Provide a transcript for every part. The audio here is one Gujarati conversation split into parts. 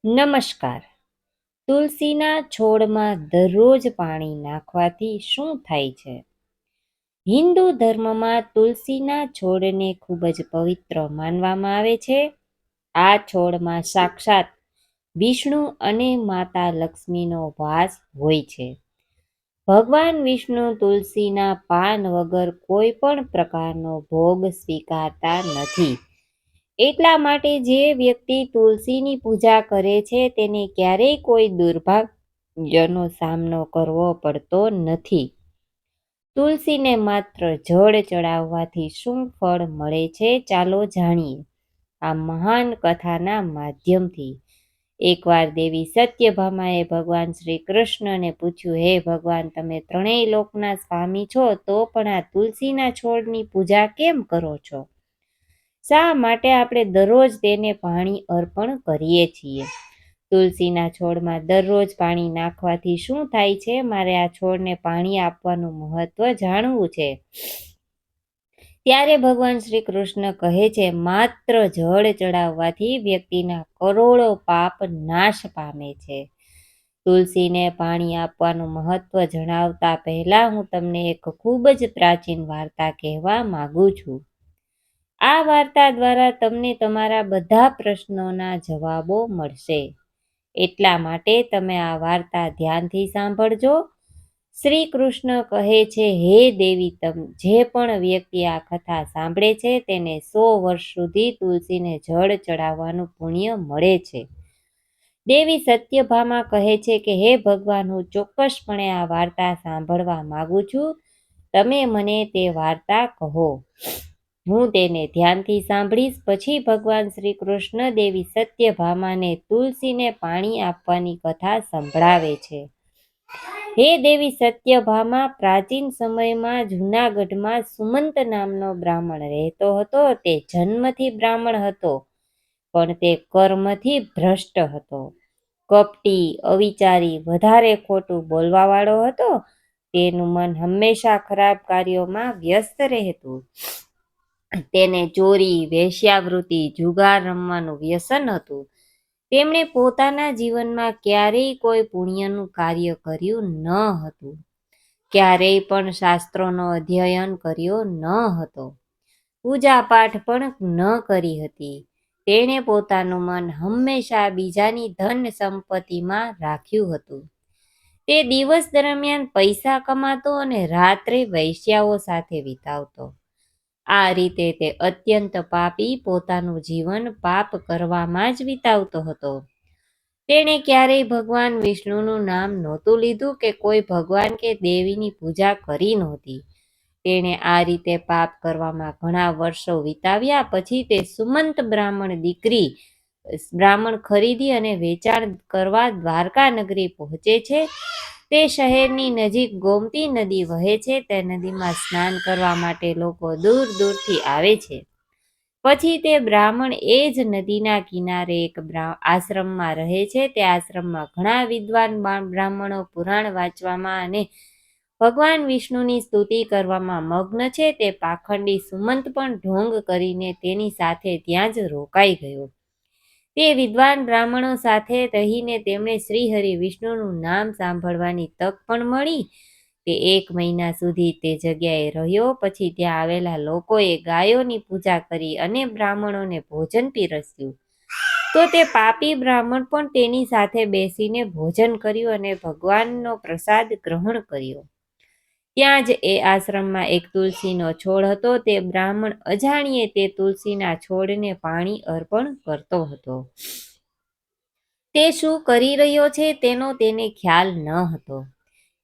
નમસ્કાર. તુલસીના છોડમાં દરરોજ પાણી નાખવાથી શું થાય છે? હિન્દુ ધર્મમાં તુલસીના છોડને ખૂબ જ પવિત્ર માનવામાં આવે છે. આ છોડમાં સાક્ષાત વિષ્ણુ અને માતા લક્ષ્મીનો વાસ હોય છે. ભગવાન વિષ્ણુ તુલસીના પાન વગર કોઈ પણ પ્રકારનો ભોગ સ્વીકારતા નથી. એટલા માટે જે વ્યક્તિ તુલસીની પૂજા કરે છે તેને ક્યારેય કોઈ દુર્ભાગ્યનો સામનો કરવો પડતો નથી. તુલસીને માત્ર જળ ચડાવવાથી શું ફળ મળે છે, ચાલો જાણીએ આ મહાન કથાના માધ્યમથી. એકવાર દેવી સત્યભામાએ ભગવાન શ્રી કૃષ્ણને પૂછ્યું, હે ભગવાન, તમે ત્રણેય લોકના સ્વામી છો, તો પણ આ તુલસીના છોડની પૂજા કેમ કરો છો? શા માટે આપણે દરરોજ તેને પાણી અર્પણ કરીએ છીએ? તુલસીના છોડમાં દરરોજ પાણી નાખવાથી શું થાય છે? મારે આ છોડને પાણી આપવાનું મહત્વ જાણવું છે. ત્યારે ભગવાન શ્રી કૃષ્ણ કહે છે, માત્ર જળ ચડાવવાથી વ્યક્તિના કરોડો પાપ નાશ પામે છે. તુલસીને પાણી આપવાનું મહત્વ જણાવતા પહેલા હું તમને એક ખૂબ જ પ્રાચીન વાર્તા કહેવા માંગુ છું. આ વાર્તા દ્વારા તમને તમારા બધા પ્રશ્નોના જવાબો મળશે. એટલા માટે તમે આ વાર્તા ધ્યાનથી સાંભળજો. શ્રી કૃષ્ણ કહે છે, હે દેવી, જે પણ વ્યક્તિ આ કથા સાંભળે છે તેને 100 વર્ષ સુધી તુલસીને જળ ચડાવવાનું પુણ્ય મળે છે. દેવી સત્યભામા કહે છે કે હે ભગવાન, હું ચોક્કસપણે આ વાર્તા સાંભળવા માંગુ છું. તમે મને તે વાર્તા કહો. હું તેને ધ્યાનથી સાંભળીશ. પછી ભગવાન શ્રી કૃષ્ણ દેવી સત્યભામાને તુલસીને પાણી આપવાની કથા સંભળાવે છે. હે દેવી સત્યભામા, પ્રાચીન સમયમાં જૂનાગઢમાં સુમંત નામનો બ્રાહ્મણ રહેતો હતો. તે જન્મથી બ્રાહ્મણ હતો, પણ તે કર્મથી ભ્રષ્ટ હતો. કપટી, અવિચારી, વધારે ખોટું બોલવાવાળો હતો. તેનું મન હંમેશા ખરાબ કાર્યોમાં વ્યસ્ત રહેતું. તેને ચોરી, વેશ્યાવૃત્તિ, જુગાર રમવાનું વ્યસન હતું. તેમણે પોતાના જીવનમાં ક્યારેય કોઈ પુણ્યનું કાર્ય કર્યું ન હતું. ક્યારેય પણ શાસ્ત્રોનો અધ્યયન કર્યો ન હતો. પૂજાપાઠ પણ ન કરી હતી. તેણે પોતાનું મન હંમેશા બીજાની ધન સંપત્તિમાં રાખ્યું હતું. તે દિવસ દરમિયાન પૈસા કમાતો અને રાત્રે વૈશ્યાઓ સાથે વિતાવતો. આ રીતે તે અત્યંત પાપી પોતાનું જીવન પાપ કરવામાં જ વિતાવતો હતો. તેણે ક્યારેય ભગવાન વિષ્ણુનું નામ નહોતું લીધું કે કોઈ ભગવાન કે દેવીની પૂજા કરી નહોતી. તેણે આ રીતે પાપ કરવામાં ઘણા વર્ષો વિતાવ્યા. પછી તે સુમંત બ્રાહ્મણ ખરીદી અને વેચાણ કરવા દ્વારકા નગરી પહોંચે છે. તે શહેરની નજીક ગોમતી નદી વહે છે. તે નદીમાં સ્નાન કરવા માટે લોકો દૂર દૂરથી આવે છે. પછી તે બ્રાહ્મણ એ જ નદીના કિનારે એક આશ્રમમાં રહે છે. તે આશ્રમમાં ઘણા વિદ્વાન બ્રાહ્મણો પુરાણ વાંચવામાં અને ભગવાન વિષ્ણુની સ્તુતિ કરવામાં મગ્ન છે. તે પાખંડી સુમંત પણ ઢોંગ કરીને તેની સાથે ત્યાં જ રોકાઈ ગયો. તે વિદ્વાન બ્રાહ્મણો સાથે રહીને તેમણે શ્રીહરિ વિષ્ણુનું નામ સાંભળવાની તક પણ મળી. તે 1 મહિના સુધી તે જગ્યાએ રહ્યો. પછી ત્યાં આવેલા લોકોએ ગાયોની પૂજા કરી અને બ્રાહ્મણોને ભોજન પીરસ્યું. તો તે પાપી બ્રાહ્મણ પણ તેની સાથે બેસીને ભોજન કર્યું અને ભગવાનનો પ્રસાદ ગ્રહણ કર્યો. ત્યાં જ એ આશ્રમમાં એક તુલસીનો છોડ હતો. તે બ્રાહ્મણ અજાણ્યે તે તુલસીના છોડને પાણી અર્પણ કરતો હતો. તે શું કરી રહ્યો છે તેનો તેને ખ્યાલ ન હતો.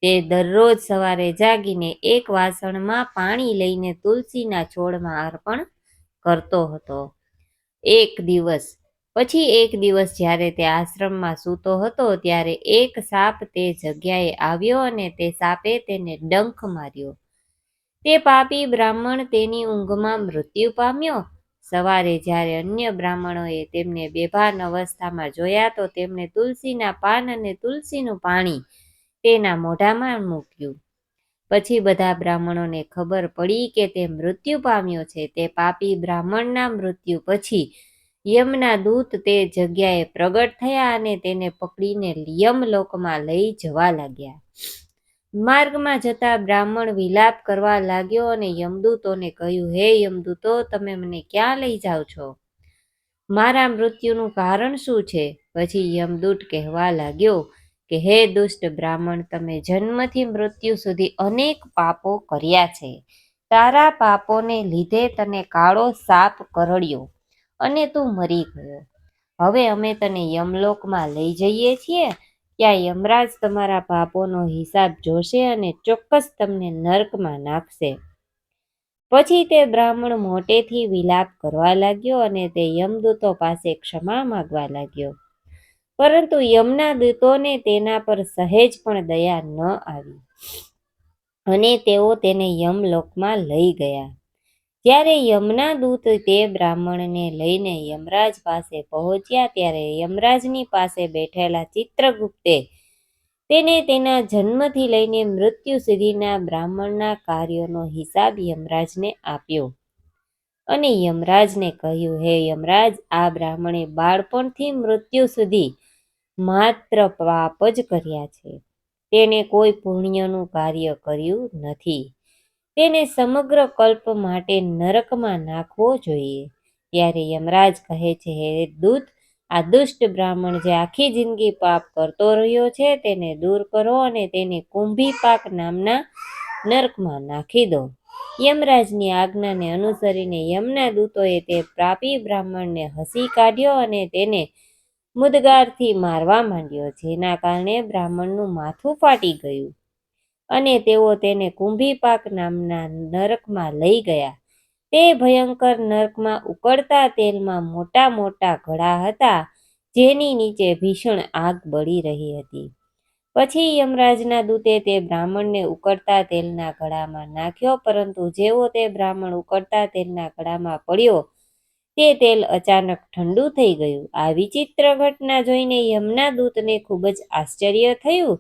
તે દરરોજ સવારે જાગીને એક વાસણમાં પાણી લઈને તુલસીના છોડમાં અર્પણ કરતો હતો. પછી એક દિવસ જ્યારે તે આશ્રમમાં સૂતો હતો ત્યારે એક સાપ તે જગ્યાએ આવ્યો અને તે સાપે તેને ડંખ માર્યો. તે પાપી બ્રાહ્મણ તેની ઊંઘમાં મૃત્યુ પામ્યો. સવારે જ્યારે અન્ય બ્રાહ્મણોએ તેમને બેભાન અવસ્થામાં જોયા તો તેમણે તુલસીના પાન અને તુલસીનું પાણી તેના મોઢામાં મૂક્યું. પછી બધા બ્રાહ્મણોને ખબર પડી કે તે મૃત્યુ પામ્યો છે. તે પાપી બ્રાહ્મણના મૃત્યુ પછી યમના દૂત તે જગ્યાએ પ્રગટ થયા અને તેને પકડીને યમલોકમાં લઈ જવા લાગ્યા. માર્ગમાં જતા બ્રાહ્મણ વિલાપ કરવા લાગ્યો અને યમદૂતોને કહ્યું, હે યમદૂતો, તમે મને ક્યાં લઈ જાઓ છો? મારા મૃત્યુનું કારણ શું છે? પછી યમદૂત કહેવા લાગ્યો કે હે દુષ્ટ બ્રાહ્મણ, તમે જન્મથી મૃત્યુ સુધી અનેક પાપો કર્યા છે. તારા પાપોને લીધે તને કાળો સાપ કરડ્યો અને તું મરી ગયો. હવે અમે તને યમલોકમાં લઈ જઈએ છીએ. ત્યાં યમરાજ તમારા પાપોનો હિસાબ જોશે અને ચોક્કસ તમને નર્કમાં નાખશે. પછી તે બ્રાહ્મણ મોટેથી વિલાપ કરવા લાગ્યો અને તે યમદૂતો પાસે ક્ષમા માંગવા લાગ્યો. પરંતુ યમના દૂતોને તેના પર સહેજ પણ દયા ન આવી અને તેઓ તેને યમલોકમાં લઈ ગયા. જ્યારે યમના દૂત તે બ્રાહ્મણને લઈને યમરાજ પાસે પહોંચ્યા ત્યારે યમરાજની પાસે બેઠેલા ચિત્રગુપ્તે તેને તેના જન્મથી લઈને મૃત્યુ સુધીના બ્રાહ્મણના કાર્યોનો હિસાબ યમરાજને આપ્યો અને યમરાજને કહ્યું, હે યમરાજ, આ બ્રાહ્મણે બાળપણથી મૃત્યુ સુધી માત્ર પાપ જ કર્યા છે. તેને કોઈ પુણ્યનું કાર્ય કર્યું નથી. તેને સમગ્ર કલ્પ માટે નરકમાં નાખવો જોઈએ. ત્યારે યમરાજ કહે છે, હે દૂત, આ દુષ્ટ બ્રાહ્મણ જે આખી જિંદગી પાપ કરતો રહ્યો છે તેને દૂર કરો અને તેને કુંભીપાક નામના નરકમાં નાખી દો. યમરાજની આજ્ઞાને અનુસરીને યમના દૂતોએ તે પાપી બ્રાહ્મણને હસી કાઢ્યો અને તેને મુદગારથી મારવા માંડ્યો, જેના કારણે બ્રાહ્મણનું માથું ફાટી ગયું અને તેઓ તેને કુંભીપાક નામના નરકમાં લઈ ગયા. તે ભયંકર નરકમાં ઉકળતા તેલમાં મોટા મોટા ઘડા હતા, જેની નીચે ભીષણ આગ બળી રહી હતી. પછી યમરાજના દૂતે તે બ્રાહ્મણને ઉકળતા તેલના ઘડામાં નાખ્યો, પરંતુ જેવો તે બ્રાહ્મણ ઉકળતા તેલના ઘડામાં પડ્યો, તે તેલ અચાનક ઠંડુ થઈ ગયું. આ વિચિત્ર ઘટના જોઈને યમના દૂતને ખૂબ જ આશ્ચર્ય થયું.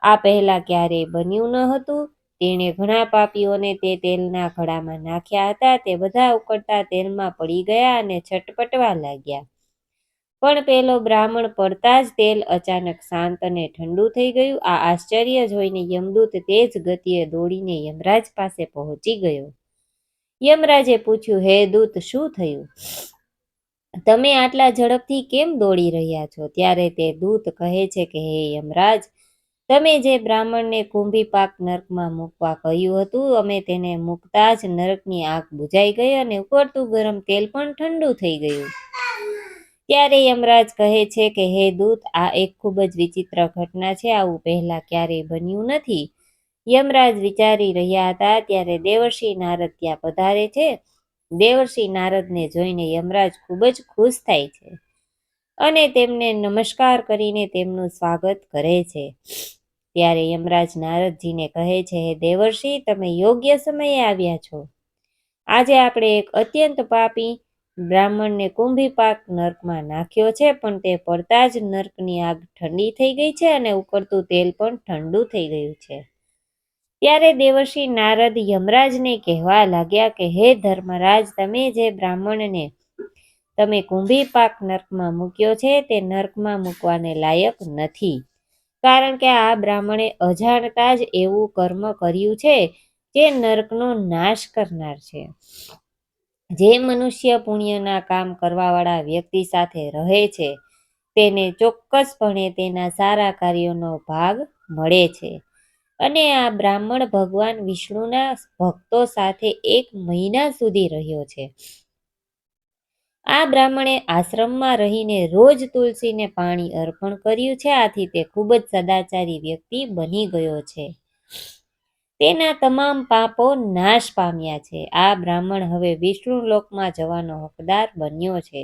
આ પહેલા ક્યારેય બન્યું ન હતું. તેણે ઘણા પાપીઓને તે તેલના ઘડામાં નાખ્યા હતા. તે બધા ઉકળતા તેલમાં પડી ગયા અને છટપટવા લાગ્યા. પણ પેલો બ્રાહ્મણ પડતા જ તેલ અચાનક શાંત અને ઠંડુ થઈ ગયું. આ આશ્ચર્ય જોઈને યમદૂત તેજ ગતિએ દોડીને યમરાજ પાસે પહોંચી ગયો. યમરાજે પૂછ્યું, હે દૂત, શું થયું? તમે આટલા ઝડપથી કેમ દોડી રહ્યા છો? ત્યારે તે દૂત કહે છે કે હે યમરાજ, તમે જે બ્રાહ્મણને કુંભીપાક નરકમાં મૂકવા કહ્યું હતું, અમે તેને મૂકતા જ નરકની આગ બુઝાઈ ગઈ અને ઉકળતું ગરમ તેલ પણ ઠંડુ થઈ ગયું. ત્યારે યમરાજ કહે છે કે હે દૂત, આ એક ખૂબ જ વિચિત્ર ઘટના છે. આવું પહેલા ક્યારેય બન્યું નથી. યમરાજ વિચારી રહ્યા હતા ત્યારે દેવર્ષિ નારદ ત્યાં પધારે છે. દેવર્ષિ નારદને જોઈને યમરાજ ખૂબ જ ખુશ થાય છે અને તેમને નમસ્કાર કરીને તેમનું સ્વાગત કરે છે. ત્યારે યમરાજ નારદજીને કહે છે, હે દેવર્ષિ, તમે યોગ્ય સમયે આવ્યા છો. આજે આપણે એક અત્યંત પાપી બ્રાહ્મણને કુંભીપાક નર્કમાં નાખ્યો છે, પણ તે પડતા જ નર્કની આગ ઠંડી થઈ ગઈ છે અને ઉકળતું તેલ પણ ઠંડુ થઈ ગયું છે. ત્યારે દેવર્ષિ નારદ યમરાજને કહેવા લાગ્યા કે હે ધર્મરાજ, તમે જે બ્રાહ્મણને તમે કુંભીપાક નર્કમાં મૂક્યો છે તે નર્કમાં મૂકવાને લાયક નથી, કારણ કે આ બ્રાહ્મણે અજાણતા જ એવું કર્મ કર્યું છે જે નર્કનો નાશ કરનાર છે. જે મનુષ્ય પુણ્યના કામ કરવાવાળા વ્યક્તિ સાથે રહે છે તેને ચોક્કસપણે તેના સારા કાર્યોનો ભાગ મળે છે. અને આ બ્રાહ્મણ ભગવાન વિષ્ણુના ભક્તો સાથે 1 મહિના સુધી રહ્યો છે. આ બ્રાહ્મણે આશ્રમમાં રહીને રોજ તુલસીને પાણી અર્પણ કર્યું છે. આથી તે ખૂબ જ સદાચારી વ્યક્તિ બની ગયો છે. તેના તમામ પાપો નાશ પામ્યા છે. આ બ્રાહ્મણ હવે વિષ્ણુ લોકમાં જવાનો હકદાર બન્યો છે.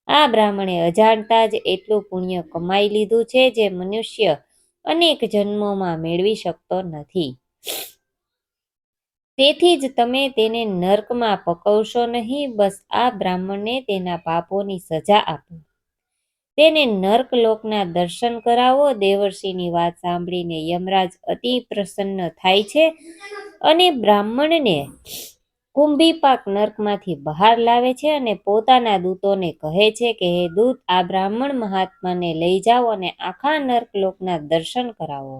આ બ્રાહ્મણે અજાણતા જ એટલું પુણ્ય કમાઈ લીધું છે જે મનુષ્ય અનેક જન્મોમાં મેળવી શકતો નથી. તેથી જ તમે તેને નર્કમાં પકવશો નહીં. બસ આ બ્રાહ્મણને તેના પાપોની સજા આપો. તેને નર્કલોકના દર્શન કરાવો. દેવર્ષિની વાત સાંભળીને યમરાજ અતિ પ્રસન્ન થાય છે અને બ્રાહ્મણને કુંભીપાક નર્કમાંથી બહાર લાવે છે અને પોતાના દૂતોને કહે છે કે હે દૂત, આ બ્રાહ્મણ મહાત્માને લઈ જાઓ અને આખા નર્કલોકના દર્શન કરાવો.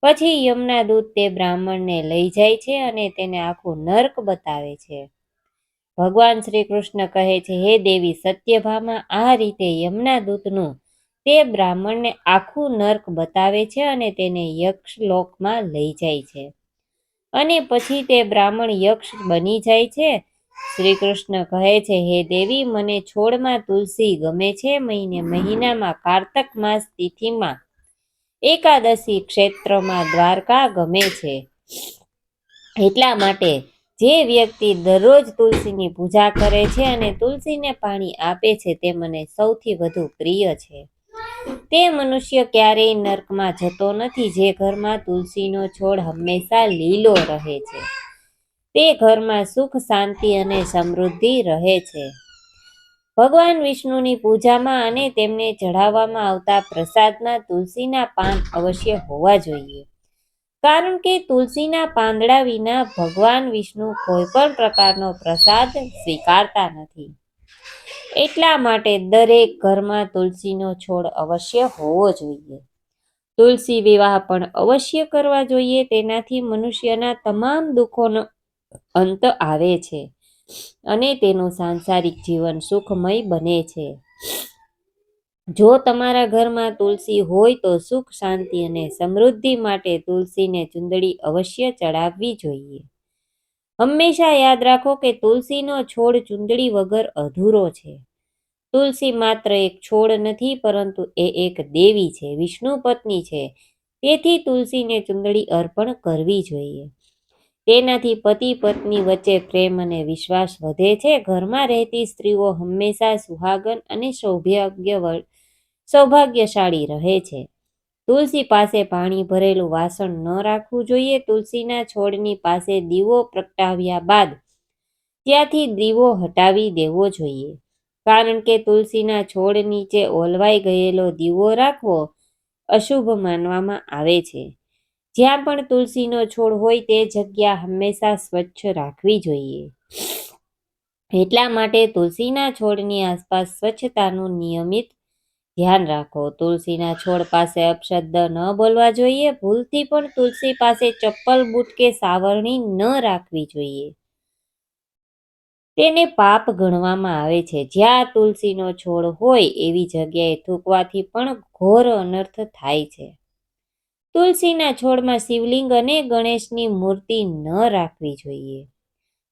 પછી યમના દૂત તે બ્રાહ્મણને લઈ જાય છે અને તેને આખું નર્ક બતાવે છે. ભગવાન શ્રી કૃષ્ણ કહે છે, હે દેવી સત્યભામા, આ રીતે યમના દૂતનું તે બ્રાહ્મણને આખું નર્ક બતાવે છે અને તેને યક્ષલોકમાં લઈ જાય છે. અને પછી તે બ્રાહ્મણ યક્ષ બની જાય છે. શ્રી કૃષ્ણ કહે છે, હે દેવી, મને છોડમાં તુલસી ગમે છે. મહિનામાં કાર્તક માસ તિથિમાં એકાદશી ક્ષેત્રમાં દ્વારકા ગમે છે. એટલા માટે જે વ્યક્તિ દરરોજ તુલસીની પૂજા કરે છે અને તુલસીને પાણી આપે છે તે મને સૌથી વધુ પ્રિય છે. તે મનુષ્ય ક્યારેય નર્કમાં જતો નથી. જે ઘરમાં તુલસીનો છોડ હંમેશા લીલો રહે છે તે ઘરમાં સુખ, શાંતિ અને સમૃદ્ધિ રહે છે. ભગવાન વિષ્ણુની પૂજામાં અને તેમને ચઢાવવામાં આવતા પ્રસાદમાં તુલસીના પાન અવશ્ય હોવા જોઈએ. કારણ કે તુલસીના પાંદડા વિના ભગવાન વિષ્ણુ કોઈ પણ પ્રકારનો પ્રસાદ સ્વીકારતા નથી. એટલા માટે દરેક ઘરમાં તુલસીનો છોડ અવશ્ય હોવો જોઈએ. તુલસી વિવાહ પણ અવશ્ય કરવા જોઈએ. તેનાથી મનુષ્યના તમામ દુઃખોનો અંત આવે છે અને તેનું સાંસારિક જીવન સુખમય બને છે. જો તમારા ઘરમાં તુલસી હોય તો સુખ, શાંતિ અને સમૃદ્ધિ માટે તુલસીને ચૂંદડી અવશ્ય ચડાવવી જોઈએ. હંમેશા યાદ રાખો કે તુલસીનો છોડ ચૂંદડી વગર અધૂરો છે. તુલસી માત્ર એક છોડ નથી, પરંતુ એ એક દેવી છે, વિષ્ણુ પત્ની છે. તેથી તુલસીને ચૂંદડી અર્પણ કરવી જોઈએ. તેનાથી પતિ પત્ની વચ્ચે પ્રેમ અને વિશ્વાસ વધે છે. ઘરમાં રહેતી સ્ત્રીઓ હંમેશા સુહાગન અને સૌભાગ્યશાળી રહે છે. તુલસી પાસે પાણી ભરેલું વાસણ ન રાખવું જોઈએ. તુલસીના છોડની પાસે દીવો પ્રગટાવ્યા બાદ ત્યાંથી દીવો હટાવી દેવો જોઈએ. કારણ કે તુલસીના છોડ નીચે ઓલવાઈ ગયેલો દીવો રાખવો અશુભ માનવામાં આવે છે. જ્યાં પણ તુલસીનો છોડ હોય તે જગ્યા હંમેશા સ્વચ્છ રાખવી જોઈએ. એટલા માટે તુલસીના છોડની આસપાસ સ્વચ્છતાનું નિયમિત ધ્યાન રાખો. તુલસીના છોડ પાસે અપશબ્દ ન બોલવા જોઈએ. ભૂલથી પણ તુલસી પાસે ચપ્પલ, બૂટ કે સાવરણી ન રાખવી જોઈએ. તેને પાપ ગણવામાં આવે છે. જ્યાં તુલસીનો છોડ હોય એવી જગ્યાએ થૂંકવાથી પણ ઘોર અનર્થ થાય છે. તુલસીના છોડમાં શિવલિંગ અને ગણેશની મૂર્તિ ન રાખવી જોઈએ.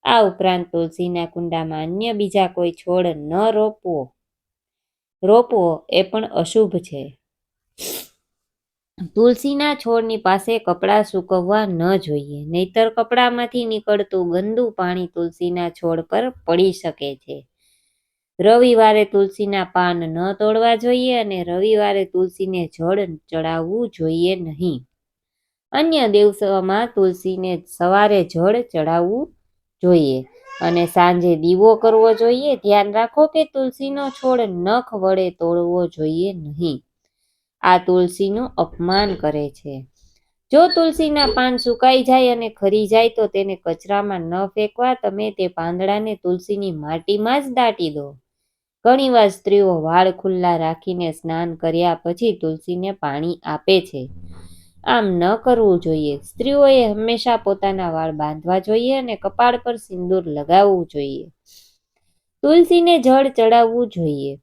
આ ઉપરાંત તુલસીના કુંડામાં અન્ય બીજા કોઈ છોડ ન રોપવો એ પણ અશુભ છે. તુલસીના છોડની પાસે કપડાં સૂકવવા ન જોઈએ, નહીતર કપડામાંથી નીકળતું ગંદુ પાણી તુલસીના છોડ પર પડી શકે છે. રવિવારે તુલસીના પાન ન તોડવા જોઈએ અને રવિવારે તુલસીને જળ ચડાવવું જોઈએ નહીં. અન્ય દિવસોમાં તુલસીને સવારે જળ ચડાવવું જોઈએ અને સાંજે દીવો કરવો જોઈએ. ધ્યાન રાખો કે તુલસીનો છોડ નખ વડે તોડવો જોઈએ નહીં. આ તુલસીનું અપમાન કરે છે. જો તુલસીના પાન સુકાઈ જાય અને ખરી જાય તો તેને કચરામાં ન ફેંકવા. તમે તે પાંદડાને તુલસીની માટીમાં જ દાટી દો. ઘણીવાર સ્ત્રીઓ વાળ ખુલ્લા રાખીને સ્નાન કર્યા પછી તુલસીને પાણી આપે છે. આમ ન કરવું જોઈએ. સ્ત્રીઓએ હંમેશા પોતાના વાળ બાંધવા જોઈએ અને કપાળ પર સિંદૂર લગાવવું જોઈએ. તુલસીને જળ ચડાવવું જોઈએ.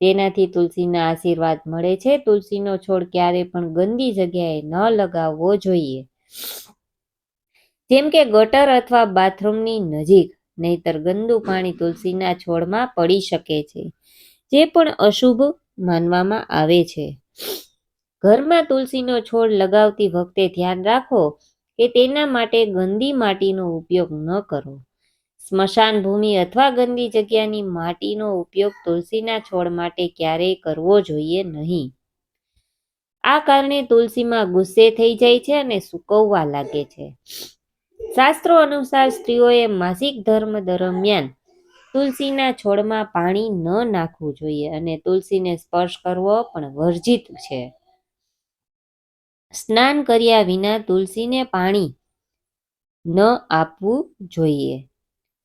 તેનાથી તુલસીના આશીર્વાદ મળે છે. તુલસીનો છોડ ક્યારેય પણ ગંદી જગ્યાએ ન લગાવવો જોઈએ, જેમ કે ગટર અથવા બાથરૂમની નજીક, નહીતર ગંદુ પાણી તુલસીના છોડમાં પડી શકે છે, જે પણ અશુભ માનવામાં આવે છે. ઘરમાં તુલસીનો છોડ લગાવતી વખતે ધ્યાન રાખો કે તેના માટે ગંદી માટીનો ઉપયોગ ન કરો. સ્મશાન ભૂમિ અથવા ગંદી જગ્યાની માટીનો ઉપયોગ તુલસીના છોડ માટે ક્યારેય કરવો જોઈએ નહીં. આ કારણે તુલસીમાં ગુસ્સે થઈ જાય છે અને સૂકવવા લાગે છે. શાસ્ત્રો અનુસાર સ્ત્રીઓએ માસિક ધર્મ દરમિયાન તુલસીના છોડમાં પાણી ન નાખવું જોઈએ અને તુલસીને સ્પર્શ કરવો પણ વર્જિત છે. સ્નાન કર્યા વિના તુલસીને પાણી ન આપવું જોઈએ.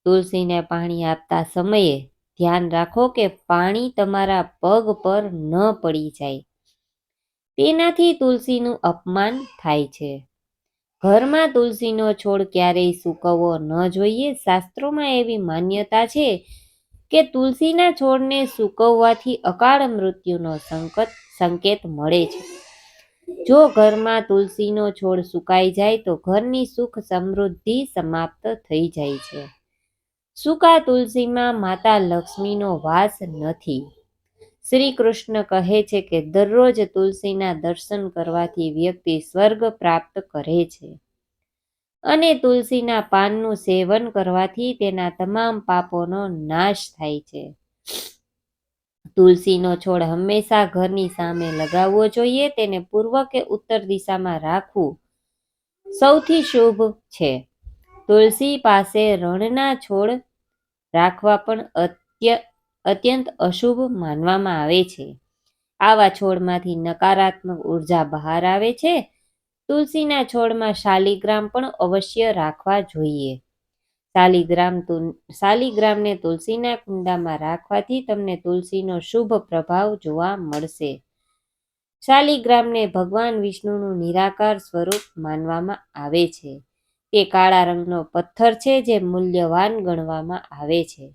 તુલસીને પાણી આપતા સમયે ધ્યાન રાખો કે પાણી તમારા પગ પર ન પડી જાય. તેનાથી તુલસીનું અપમાન થાય છે. ઘરમાં તુલસીનો છોડ ક્યારેય સૂકવવો ન જોઈએ. શાસ્ત્રોમાં એવી માન્યતા છે કે તુલસીના છોડને સૂકવવાથી અકાળ મૃત્યુનો સંકેત મળે છે. જો ઘરમાં તુલસીનો છોડ સુકાઈ જાય તો ઘરની સુખ સમૃદ્ધિ સમાપ્ત થઈ જાય છે. સૂકા તુલસીમાં માતા લક્ષ્મીનો વાસ નથી. શ્રી કૃષ્ણ કહે છે કે દરરોજ તુલસીના દર્શન કરવાથી વ્યક્તિ સ્વર્ગ પ્રાપ્ત કરે છે અને તુલસીના પાનનું સેવન કરવાથી તેના તમામ પાપોનો નાશ થાય છે. તુલસીનો છોડ હંમેશા ઘરની સામે લગાવવો જોઈએ. તેને પૂર્વ કે ઉત્તર દિશામાં રાખવું સૌથી શુભ છે. તુલસી પાસે રણના છોડ રાખવા પણ અત્યંત અશુભ માનવામાં આવે છે. આવા છોડમાંથી નકારાત્મક ઉર્જા બહાર આવે છે. તુલસીના છોડમાં શાલિગ્રામ પણ અવશ્ય રાખવા જોઈએ. શાલિગ્રામને તુલસીના કુંડામાં રાખવાથી તમને તુલસીનો શુભ પ્રભાવ જોવા મળશે. શાલિગ્રામને ભગવાન વિષ્ણુનું નિરાકાર સ્વરૂપ માનવામાં આવે છે. તે કાળા રંગનો પથ્થર છે જે મૂલ્યવાન ગણવામાં આવે છે.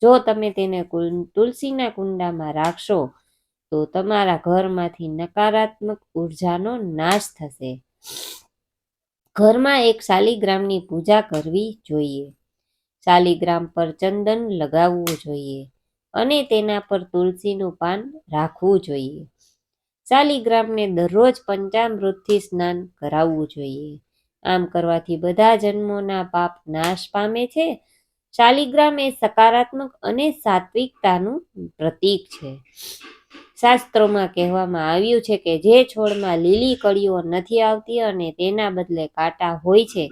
જો તમે તેને તુલસીના કુંડામાં રાખશો તો તમારા ઘરમાંથી નકારાત્મક ઉર્જાનો નાશ થશે. ઘરમાં એક શાલિગ્રામની પૂજા કરવી જોઈએ. શાલિગ્રામ પર ચંદન લગાવવું જોઈએ અને તેના પર તુલસીનું પાન રાખવું જોઈએ. શાલિગ્રામને દરરોજ પંચામૃતથી સ્નાન કરાવવું જોઈએ. આમ કરવાથી બધા જન્મોના પાપ નાશ પામે છે. શાલિગ્રામ એ સકારાત્મક અને સાત્વિકતાનું પ્રતીક છે. શાસ્ત્રોમાં કહેવામાં આવ્યું છે કે જે છોડમાં લીલી કળીઓ નથી આવતી અને તેના બદલે કાંટા હોય છે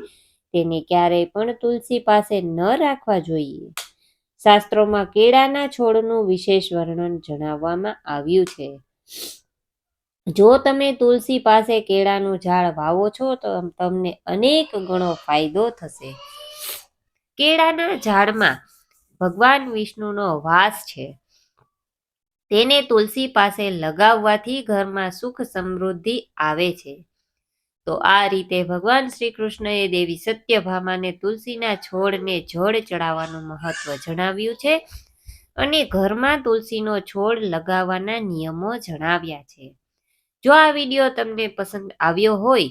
તેને ક્યારેય પણ તુલસી પાસે ન રાખવા જોઈએ. શાસ્ત્રોમાં કેળાના છોડનું વિશેષ વર્ણન જણાવવામાં આવ્યું છે. જો તમે તુલસી પાસે કેળાનું ઝાડ વાવો છો તો તમને અનેક ગણો ફાયદો થશે. કેળાના ઝાડમાં ભગવાન વિષ્ણુનો વાસ છે. તેને તુલસી પાસે લગાવવાથી ઘરમાં સુખ સમૃદ્ધિ આવે છે. તો આ રીતે ભગવાન શ્રી કૃષ્ણએ દેવી સત્યભામાને તુલસીના છોડને જળ ચડાવવાનું મહત્વ જણાવ્યું છે અને ઘરમાં તુલસીનો છોડ લગાવવાના નિયમો જણાવ્યા છે. જો આ વિડીયો તમને પસંદ આવ્યો હોય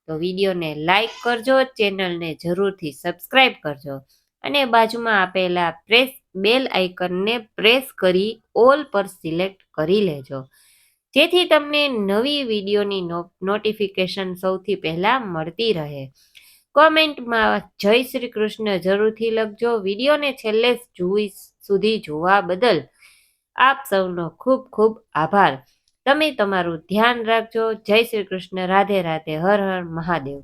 તો વિડીયોને લાઈક કરજો, ચેનલને જરૂરથી સબસ્ક્રાઇબ કરજો અને બાજુમાં આપેલા બેલ આઇકનને પ્રેસ કરી ઓલ પર સિલેક્ટ કરી લેજો જેથી તમને નવી વિડીયોની નોટિફિકેશન સૌથી પહેલા મળતી રહે. કોમેન્ટમાં જય શ્રી કૃષ્ણ જરૂરથી લખજો. વિડીયોને છેલ્લે સુધી જોવા બદલ આપ સૌનો ખૂબ ખૂબ આભાર. તમે તમારું ધ્યાન રાખજો. જય શ્રી કૃષ્ણ. રાધે રાધે. હર હર મહાદેવ.